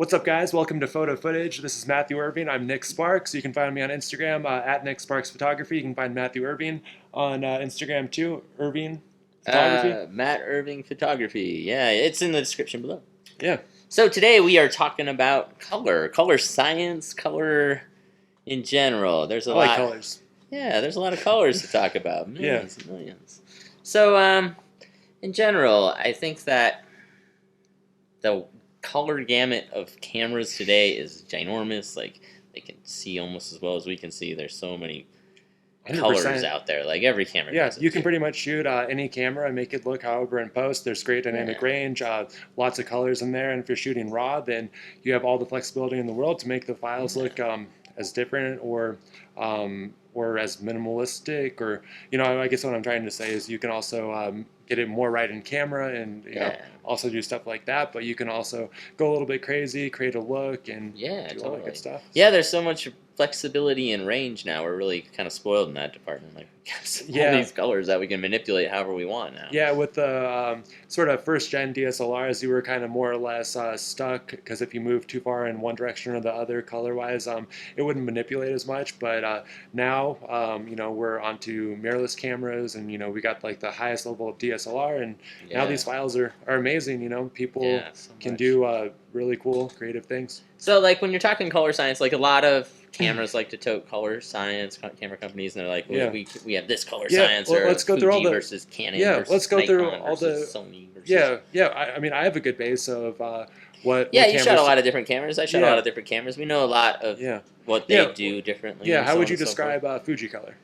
What's up, guys? Welcome to Photo Footage. This is Mathew Irving. I'm Nick Sparks. You can find me on Instagram at Nick Sparks Photography. You can find Mathew Irving on Instagram too, Irving Photography. Matt Irving Photography. Yeah, it's in the description below. Yeah. So today we are talking about color science, color in general. There's a I lot. like colors. Yeah, there's a lot of colors to talk about. Yeah. Millions and millions. So, in general, I think that the color gamut of cameras today is ginormous. Like, they can see almost as well as we can see. There's so many 100%. colors out there. Like, every camera Yeah, does it. you can pretty much shoot any camera and make it look however in post. There's great dynamic range, lots of colors in there. And if you're shooting raw, then you have all the flexibility in the world to make the files look as different or as minimalistic, or I guess what I'm trying to say is you can also get it more right in camera and you know also do stuff like that, but you can also go a little bit crazy, create a look, and do all that good stuff. Yeah, there's so much flexibility and range now. We're really kind of spoiled in that department. Like, all these colors that we can manipulate however we want now. Yeah, with the sort of first-gen DSLRs, you were kind of more or less stuck, because if you moved too far in one direction or the other color-wise, it wouldn't manipulate as much. But now, we're onto mirrorless cameras, and we got like the highest level of DSLR, and now these files are amazing. People can do really cool, creative things. So, like, when you're talking color science, like, a lot of cameras like to tote color science, camera companies, and they're like, we have this color science, or let's go Fuji through all the versus Canon versus let's go Nikon through all versus the Sony versus... I mean, I have a good base of what you shot a lot of different cameras. I shot a lot of different cameras. We know a lot of what they do differently. Yeah, how would you describe Fuji color?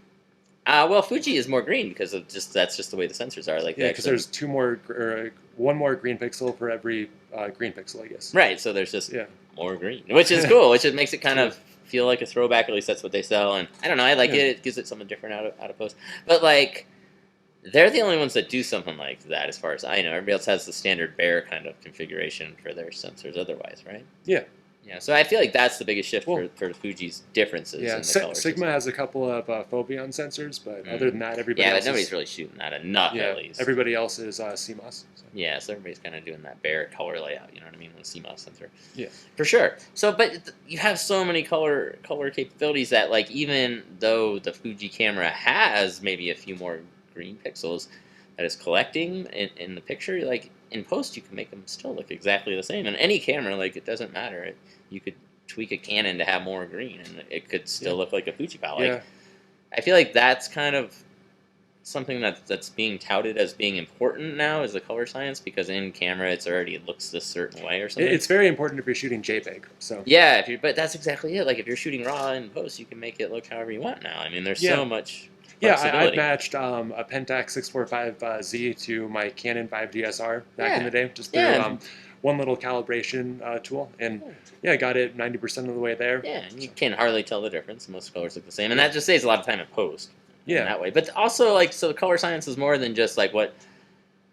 Well, Fuji is more green because of that's just the way the sensors are. Like, because there's one more green pixel for every green pixel, I guess. Right, so there's just more green, which is cool. Which makes it kind of feel like a throwback. At least that's what they sell, and I don't know. I like it. It gives it something different out of post. But like, they're the only ones that do something like that, as far as I know. Everybody else has the standard bare kind of configuration for their sensors, otherwise, right? Yeah. Yeah, so I feel like that's the biggest shift for Fuji's differences in the color Sigma system. has a couple of Foveon sensors, but other than that, everybody else but nobody's really shooting that enough, at least. Everybody else is CMOS. So. Yeah, so everybody's kind of doing that bare color layout, you know what I mean, with a CMOS sensor. Yeah. For sure. So, but you have so many color capabilities that, like, even though the Fuji camera has maybe a few more green pixels that is collecting in the picture, like, in post you can make them still look exactly the same. And any camera, like, it doesn't matter. You could tweak a Canon to have more green, and it could still look like a Fuji file. Like, I feel like that's kind of something that's being touted as being important now, is the color science, because in camera it looks this certain way or something. It's very important if you're shooting JPEG. So but that's exactly it. Like, if you're shooting raw in post, you can make it look however you want now. I mean, there's so much. I matched a Pentax 645Z to my Canon 5DSR back in the day, just through one little calibration tool, and I got it 90% of the way there. Yeah, and you can hardly tell the difference. Most colors look the same, and that just saves a lot of time in post. Yeah, that way. But also, like, so the color science is more than just like what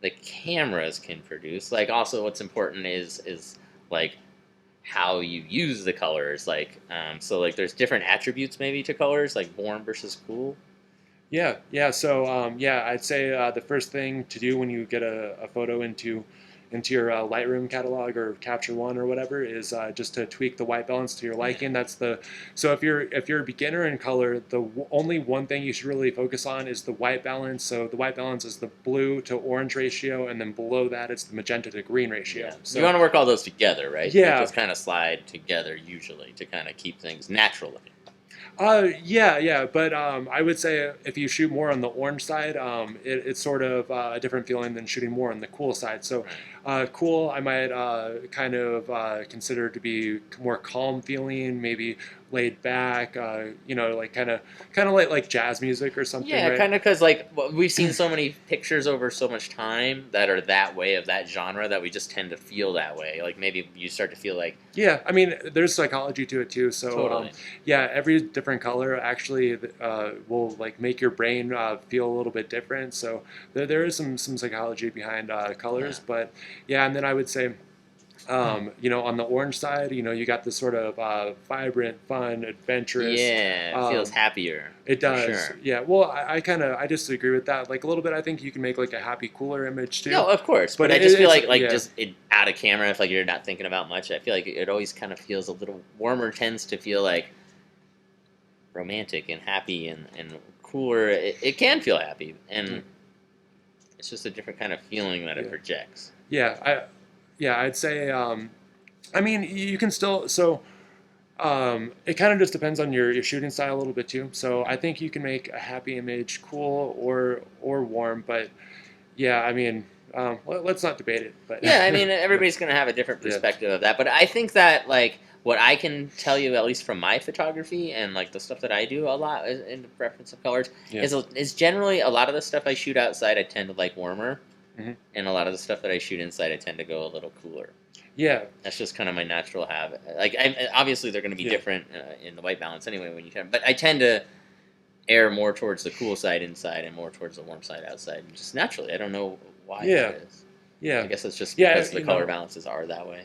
the cameras can produce. Like, also what's important is like how you use the colors. Like, so like there's different attributes maybe to colors, like warm versus cool. Yeah. So I'd say the first thing to do when you get a photo into your Lightroom catalog or Capture One or whatever is just to tweak the white balance to your liking. So if you're a beginner in color, the only one thing you should really focus on is the white balance. So the white balance is the blue to orange ratio, and then below that it's the magenta to green ratio. Yeah. So you want to work all those together, right? Yeah. They just kind of slide together usually to kind of keep things natural looking. But I would say if you shoot more on the orange side, it's sort of a different feeling than shooting more on the cool side. So cool, I might kind of consider to be more calm feeling, maybe laid back, like kind of like jazz music or something. Yeah, right? kind of, because like we've seen so many pictures over so much time that are that way, of that genre, that we just tend to feel that way. Like, maybe you start to feel like... Yeah, I mean, there's psychology to it too. So totally. Every different color actually will like make your brain feel a little bit different. So there is some psychology behind colors, but and then I would say On the orange side, you got this sort of vibrant, fun, adventurous. Yeah, it feels happier. It For does. sure. Yeah. Well, I disagree with that. Like a little bit, I think you can make like a happy, cooler image too. No, of course, But but I just feel like yeah. just out of camera, if like you're not thinking about much, I feel like it always kind of feels a little warmer. Tends to feel like romantic and happy and cooler. It can feel happy, and it's just a different kind of feeling that it projects. I'd say. I mean, you can still so. It kind of just depends on your shooting style a little bit too. So I think you can make a happy image cool or warm, but yeah, I mean, let's not debate it. But Yeah, I mean, everybody's going to have a different perspective of that, but I think that like what I can tell you, at least from my photography and like the stuff that I do a lot in the preference of colors, is generally a lot of the stuff I shoot outside I tend to like warmer, and a lot of the stuff that I shoot inside I tend to go a little cooler. Yeah, that's just kind of my natural habit. Like, obviously they're going to be different in the white balance anyway when you can, but I tend to err more towards the cool side inside and more towards the warm side outside, just naturally. I don't know why that is. Yeah, I guess it's just because the color balances are that way.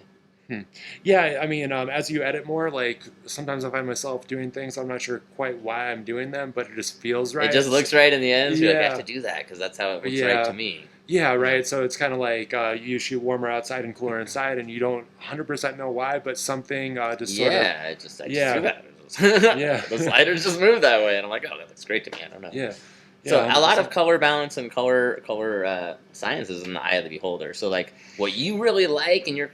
Yeah, I mean, as you edit more, like sometimes I find myself doing things I'm not sure quite why I'm doing them, but it just feels right. It just looks right in the end. So you're like, I have to do that because that's how it looks right to me. Yeah, right. So it's kind of like you shoot warmer outside and cooler inside, and you don't 100% know why, but something just sort of. I just do that. The sliders just move that way, and I'm like, oh, that looks great to me. I don't know. Yeah. So a lot of color balance and color science is in the eye of the beholder. So like what you really like and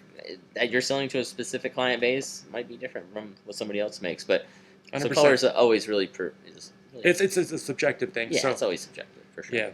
that you're selling to a specific client base might be different from what somebody else makes. But so colors are always really it's a subjective thing. Yeah, so. It's always subjective for sure. Yeah.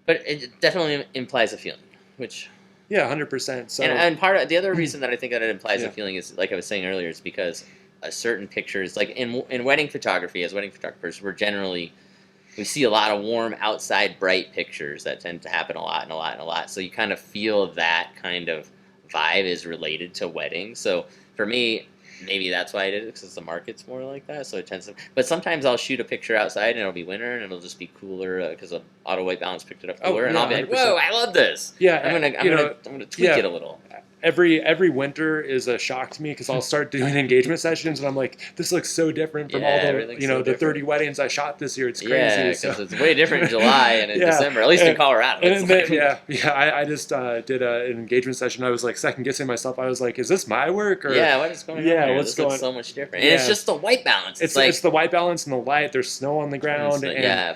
But it definitely implies a feeling, which. Yeah, 100%. So and part of the other reason that I think that it implies a feeling is, like I was saying earlier, is because a certain pictures, like in wedding photography, as wedding photographers, we see a lot of warm outside bright pictures that tend to happen a lot and a lot and a lot. So you kind of feel that kind of vibe is related to weddings. So for me, maybe that's why I did it, because the market's more like that. So it tends to. But sometimes I'll shoot a picture outside and it'll be winter and it'll just be cooler because the auto white balance picked it up cooler, and I'll be like, 100%. Whoa, I love this. Yeah, I'm gonna tweak it a little. Every winter is a shock to me because I'll start doing engagement sessions and I'm like, this looks so different from all the the 30 weddings I shot this year. It's crazy. Yeah, because it's way different in July and in December, at least in Colorado. I just did an engagement session. I was like second guessing myself. I was like, is this my work? Or, what is going on here? What's going on? So much different. And it's just the white balance. It's the white balance and the light. There's snow on the ground.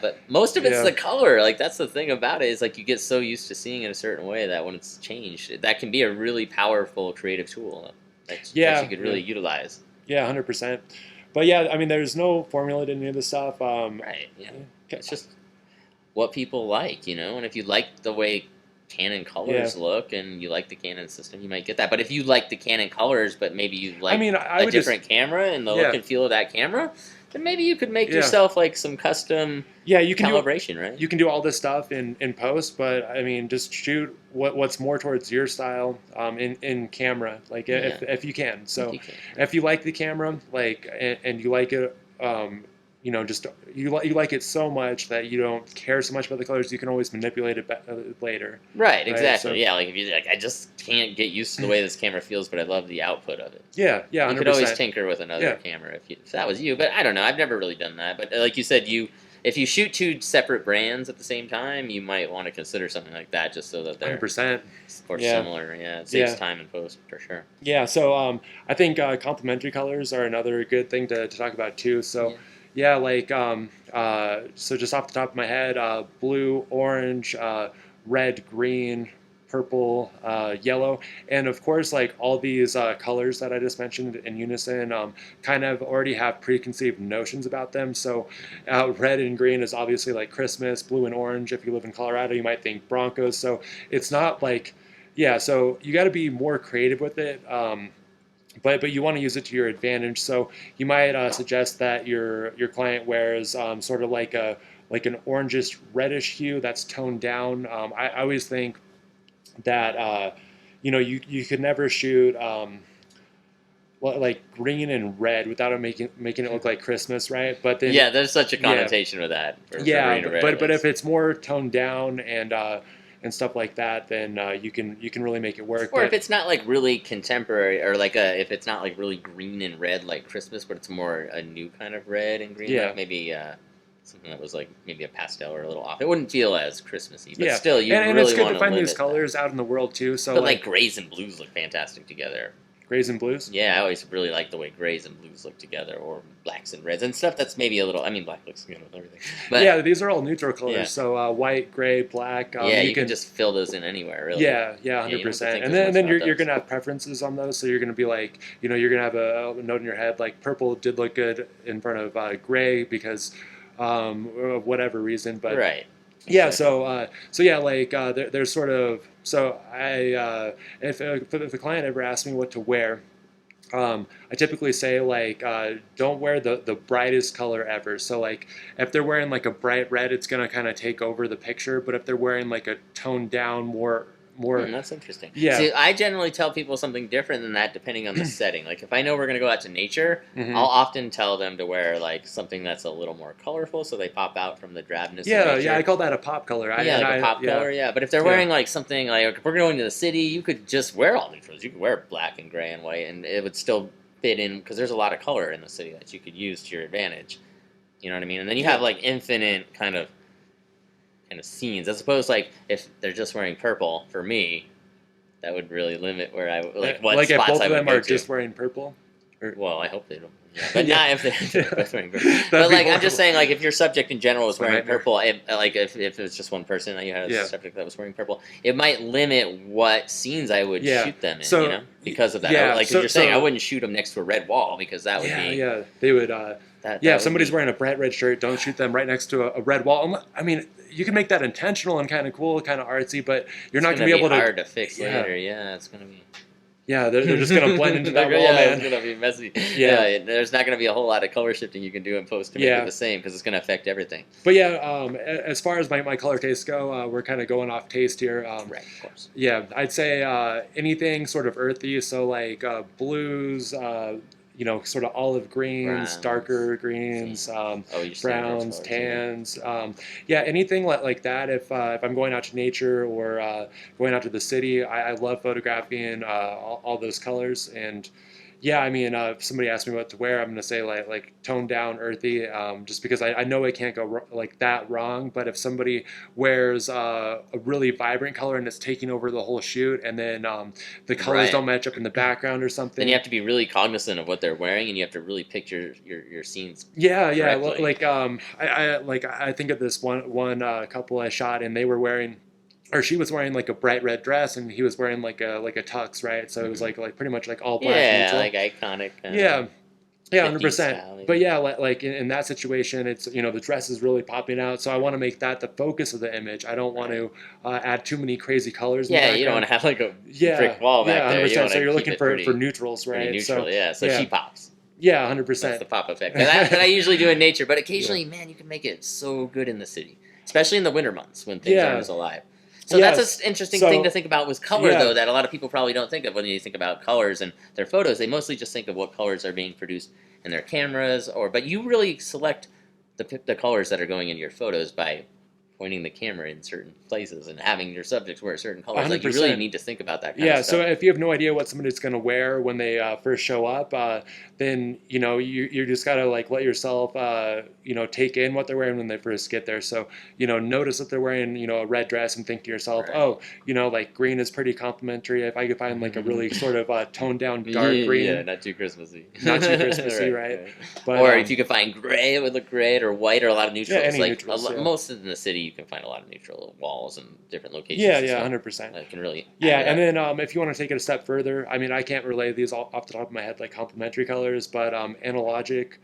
But most of it's the color. Like that's the thing about it, is like you get so used to seeing it a certain way that when it's changed, that can be a really powerful creative tool that you could really utilize. Yeah, 100%. But yeah, I mean, there's no formula to any of this stuff. Right. Yeah. It's just what people like, and if you like the way Canon colors look and you like the Canon system, you might get that. But if you like the Canon colors, but maybe you like a different camera and the look and feel of that camera, then maybe you could make yourself like some custom you can calibration, right? You can do all this stuff in post, but I mean, just shoot what's more towards your style in camera, like if you can. So if you like the camera, like and you like it, just you like it so much that you don't care so much about the colors, you can always manipulate it later. Right, exactly. So, like if you I just can't get used to the way this camera feels, but I love the output of it. Yeah, 100%. You could always tinker with another camera if that was you, but I don't know. I've never really done that. But like you said, if you shoot two separate brands at the same time, you might want to consider something like that, just so that they're 100%. Similar. Yeah, it saves time in post for sure. Yeah, so I think complementary colors are another good thing to talk about too. So. Yeah, like, so just off the top of my head, blue, orange, red, green, purple, yellow, and of course, like all these colors that I just mentioned in unison kind of already have preconceived notions about them. So red and green is obviously like Christmas, blue and orange. If you live in Colorado, you might think Broncos. So it's not like, so you got to be more creative with it. But you want to use it to your advantage. So you might suggest that your client wears sort of like an orangish reddish hue that's toned down. I always think that you could never shoot like green and red without it making it look like Christmas, right? But then there's such a connotation with that. But if it's more toned down and and stuff like that, then you can really make it work. Or if But it's not like really contemporary, or like if it's not like really green and red like Christmas, but it's more a new kind of red and green, yeah, like maybe something that was like maybe a pastel or a little off. It wouldn't feel as Christmassy, but yeah, still, you and it's really good want to to find these limit that. colors out in the world too. So But like grays and blues look fantastic together. grays and blues. Yeah, I always really like the way grays and blues look together, or blacks and reds and stuff that's maybe a little. I mean, black looks good with everything. But Yeah, these are all neutral colors. Yeah. So white, gray, black. yeah, you can just fill those in anywhere, really. Yeah, Yeah, you don't have to 100%. think And as much then about you're those. gonna have preferences on those. So you're gonna be like, you're gonna have a note in your head like purple did look good in front of gray because of whatever reason. But Right. yeah, Exactly. so yeah, like there's sort of so I if the client ever asks me what to wear. I typically say like don't wear the brightest color ever. So like if they're wearing like a bright red, it's gonna kind of take over the picture. But if they're wearing like a toned down more That's interesting. yeah. See, I generally tell people something different than that depending on the setting. Like, if I know we're going to go out to nature, Mhm. I'll often tell them to wear, like, something that's a little more colorful so they pop out from the drabness of Yeah, nature. yeah, I call that a pop color. Yeah, like a pop color, yeah. But if they're Yeah. wearing, like, something, like, if we're going to the city, you could just wear all neutrals. You could wear black and gray and white, and it would still fit in, because there's a lot of color in the city that you could use to your advantage. You know what I mean? And then you have, like, infinite kind of scenes, as opposed, like, if they're just wearing purple, for me, that would really limit where I like what like if spots both I of would them go are to. just wearing purple. Well, I hope they don't. Yeah. But Yeah. not if they're both wearing purple. That'd But be like I'm horrible. just saying, like if your subject in general is It's a wearing nightmare. purple, like if it was just one person that you had a Yeah. subject that was wearing purple, it might limit what scenes I would Yeah. shoot them in. So, Because of that. yeah, Like so- you're saying, so- I wouldn't shoot them next to a red wall because that would be Yeah, they would. that. Yeah, that if somebody's would be, wearing a bright red shirt, don't shoot them right next to a red wall. I mean, you can make that intentional and kind of cool, kind of artsy, but you're it's not gonna going to be able to. hard to fix Yeah. later. Yeah, it's gonna be. Yeah, they're just going to blend into that wall, yeah, man. it's gonna be messy. Yeah. Yeah, there's not gonna be a whole lot of color shifting you can do in post to make Yeah. it the same because it's gonna affect everything. But yeah, as far as my color tastes go, we're kind of going off taste here. Right, of course. Yeah, I'd say anything sort of earthy, so like blues, sort of olive greens, Browns. darker greens, Oh, you're browns, tans. Yeah, anything like that. If I'm going out to nature or going out to the city, I love photographing all those colors. And yeah, I mean, if somebody asks me what to wear, I'm gonna say like toned down, earthy, just because I know it can't go like that wrong. But if somebody wears a really vibrant color and it's taking over the whole shoot, and then the colors Right. don't match up in the background or something, Then you have to be really cognizant of what they're wearing, and you have to really pick your scenes. yeah, correctly. like I think of this one couple I shot, and they were wearing, or she was wearing like a bright red dress, and he was wearing like a tux, right? So it was like pretty much like all black. Yeah, neutral. like iconic. Yeah, 50s 100%. style, maybe. But yeah, like in that situation, it's the dress is really popping out, so I want to make that the focus of the image. I don't want to add too many crazy colors. In the Yeah, you don't background. want to have like a Yeah, brick wall back yeah, there. 100%. You So you're keep looking it for pretty, neutrals, right? pretty neutral. So Yeah, so yeah. she pops. yeah, That's 100%. the pop effect. And that I usually do in nature, but occasionally, man, you can make it so good in the city, especially in the winter months when things Yeah. aren't as alive. So Yes. that's an interesting So- thing to think about with color, Yeah. though, that a lot of people probably don't think of when you think about colors and their photos. They mostly just think of what colors are being produced in their cameras, but you really select the colors that are going into your photos by pointing the camera in certain places and having your subjects wear certain colors. Like you really 100%. need to think about that kind Yeah, of so stuff. if you have no idea what somebody's going to wear when they first show up, then you just gotta like let yourself take in what they're wearing when they first get there. So notice that they're wearing a red dress and think to yourself, Right. oh, like green is pretty complimentary. If I could find like a really sort of toned down dark Yeah, green, yeah, not too Christmassy. Not too Christmassy, right? But, or if you could find gray, it would look great, or white, or a lot of neutrals. any like neutrals, yeah. most in the city, you can find a lot of neutral walls and different locations. yeah, and yeah, stuff 100%. that can really Yeah, add to and that. then if you want to take it a step further, I mean, I can't relay these all off the top of my head like complementary colors, but analogic,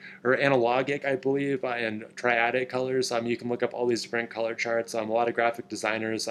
I believe, and triadic colors. You can look up all these different color charts. A lot of graphic designers,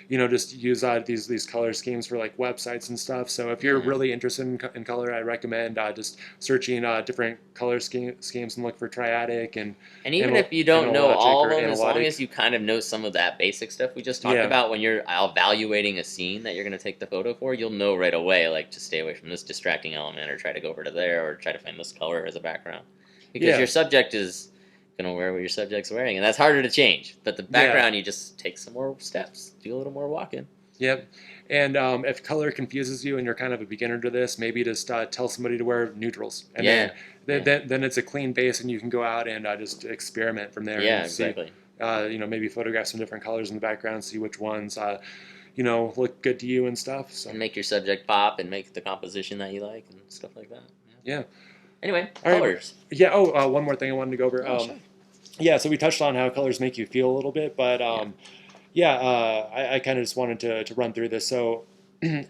just use these color schemes for like websites and stuff. So if you're Mhm. really interested in color, I recommend just searching different color schemes and look for triadic and And even anal- if you don't know analogic all of or them, as long analogic. as you kind of know some of that basic stuff we just talked Yeah. about, when you're evaluating a scene that you're going to take the photo for, you'll know right away, like, to stay away from this distracting element, or try to go over to there, or try to find this color as a background. Because Yeah. your subject is gonna wear what your subject's wearing, and that's harder to change. But the background, you just take some more steps, do a little more walking. Yep. And if color confuses you and you're kind of a beginner to this, maybe just tell somebody to wear neutrals, and then it's a clean base, and you can go out and just experiment from there. Yeah, and see, exactly. maybe photograph some different colors in the background, see which ones look good to you and stuff. So And make your subject pop and make the composition that you like and stuff like that. yeah. Anyway, All right. colors. Yeah. Oh, one more thing I wanted to go over. Sure. Yeah. So we touched on how colors make you feel a little bit, but I kind of just wanted to run through this. So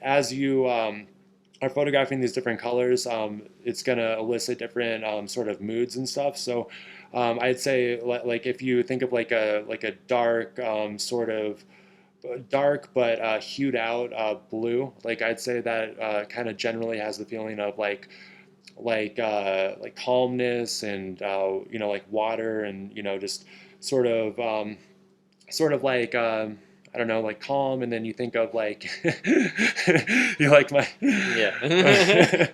as you are photographing these different colors, it's going to elicit different sort of moods and stuff. So I'd say like if you think of like a dark sort of dark but hued out blue, like I'd say that kind of generally has the feeling of like calmness and like water and just sort of like I don't know, like calm, and then you think of like you like my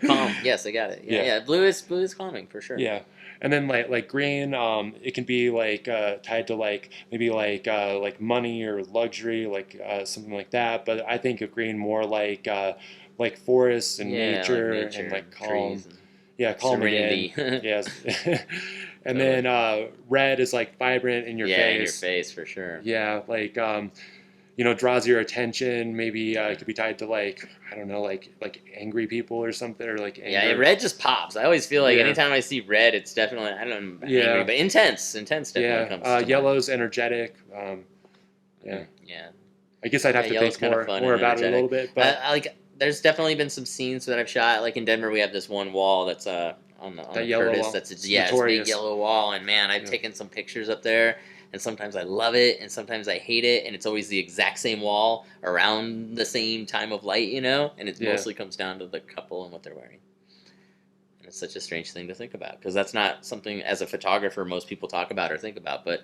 Calm. Yes, I got it. Yeah. Blue is calming for sure. yeah. And then like green, it can be like tied to like maybe like money or luxury, like something like that. But I think of green more like forests and nature, and like calm. Calm serenity. again. Yes. And then red is like vibrant in your face. Yeah, in your face for sure. Yeah, like draws your attention. Maybe it could be tied to like I don't know, like angry people or something, or like anger. Yeah, red just pops. I always feel like anytime I see red, it's definitely I don't know angry, but intense. Intense definitely comes. To Yellow's energetic. Yeah. I guess I'd have to think more about it a little bit, but I like. There's definitely been some scenes that I've shot. Like in Denver, we have this one wall that's on the Curtis. Wall. That's it's a big yellow wall, and man, I've taken some pictures up there. And sometimes I love it, and sometimes I hate it, and it's always the exact same wall around the same time of light, and it mostly comes down to the couple and what they're wearing. And it's such a strange thing to think about, because that's not something, as a photographer, most people talk about or think about, but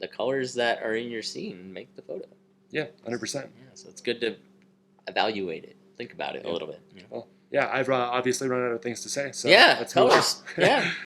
the colors that are in your scene make the photo. Yeah, 100%. Yeah, so it's good to evaluate it, think about it a little bit. Well, I've obviously run out of things to say, so yeah, let's move on. colors. Yeah.